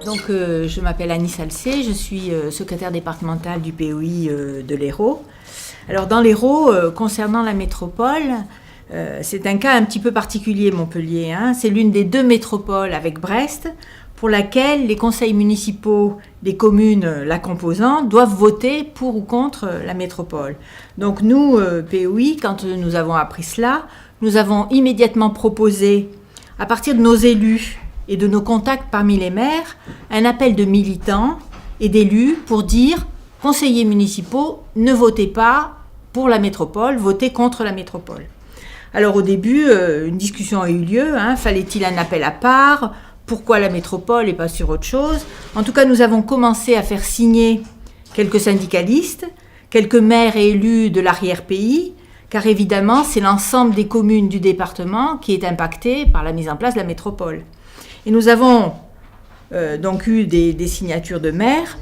Donc, je m'appelle Annie Salcé, je suis secrétaire départementale du POI de l'Hérault. Alors, dans l'Hérault, concernant la métropole, c'est un cas un petit peu particulier, Montpellier. C'est l'une des deux métropoles avec Brest pour laquelle les conseils municipaux des communes la composant doivent voter pour ou contre la métropole. Donc nous, POI, quand nous avons appris cela, nous avons immédiatement proposé, à partir de nos élus et de nos contacts parmi les maires, un appel de militants et d'élus pour dire « conseillers municipaux, ne votez pas pour la métropole, votez contre la métropole ». Alors au début, une discussion a eu lieu, fallait-il un appel à part ? Pourquoi la métropole et pas sur autre chose ? En tout cas, nous avons commencé à faire signer quelques syndicalistes, quelques maires et élus de l'arrière-pays, car évidemment, c'est l'ensemble des communes du département qui est impacté par la mise en place de la métropole. Et nous avons donc eu des signatures de maires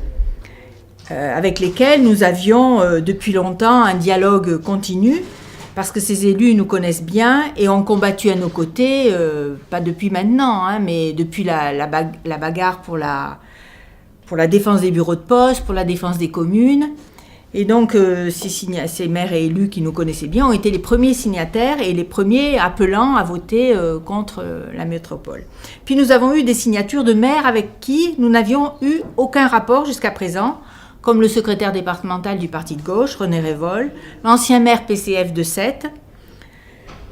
avec lesquels nous avions depuis longtemps un dialogue continu, parce que ces élus nous connaissent bien et ont combattu à nos côtés, pas depuis maintenant, mais depuis la bagarre pour la défense des bureaux de poste, pour la défense des communes. Et donc, ces maires et élus qui nous connaissaient bien ont été les premiers signataires et les premiers appelant à voter contre la métropole. Puis nous avons eu des signatures de maires avec qui nous n'avions eu aucun rapport jusqu'à présent, comme le secrétaire départemental du parti de gauche, René Révol, l'ancien maire PCF de Sète,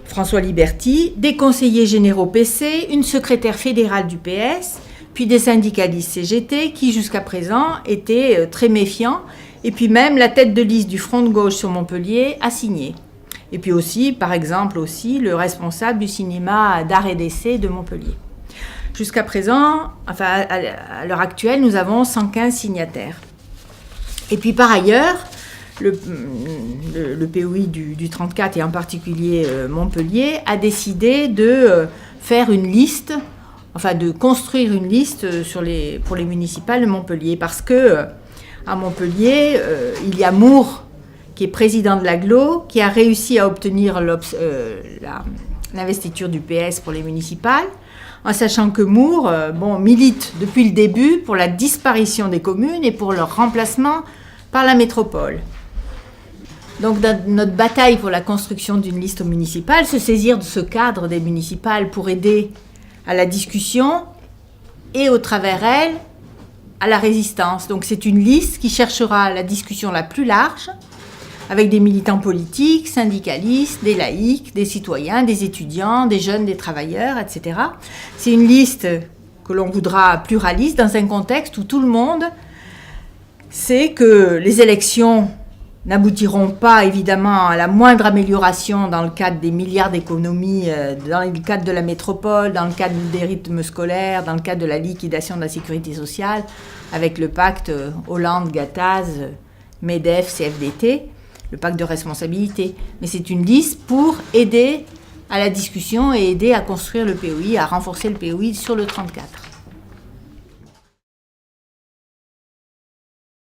François Liberty, des conseillers généraux PC, une secrétaire fédérale du PS, puis des syndicalistes CGT qui, jusqu'à présent, étaient très méfiants, et puis même la tête de liste du Front de gauche sur Montpellier a signé. Et puis aussi, par exemple, le responsable du cinéma d'art et d'essai de Montpellier. Jusqu'à présent, à l'heure actuelle, nous avons 115 signataires. Et puis par ailleurs, le POI du 34 et en particulier Montpellier a décidé de faire une liste, de construire une liste pour les municipales de Montpellier. Parce que à Montpellier, il y a Moore, qui est président de l'agglo, qui a réussi à obtenir l'investiture du PS pour les municipales, en sachant que Moore milite depuis le début pour la disparition des communes et pour leur remplacement par la métropole. Donc notre bataille pour la construction d'une liste municipale, se saisir de ce cadre des municipales pour aider à la discussion et au travers elle à la résistance. Donc c'est une liste qui cherchera la discussion la plus large avec des militants politiques, syndicalistes, des laïcs, des citoyens, des étudiants, des jeunes, des travailleurs, etc. C'est une liste que l'on voudra pluraliste dans un contexte où tout le monde sait que les élections n'aboutiront pas évidemment à la moindre amélioration dans le cadre des milliards d'économies, dans le cadre de la métropole, dans le cadre des rythmes scolaires, dans le cadre de la liquidation de la sécurité sociale, avec le pacte Hollande-Gattaz, MEDEF, CFDT, le pacte de responsabilité. Mais c'est une liste pour aider à la discussion et aider à construire le POI, à renforcer le POI sur le 34.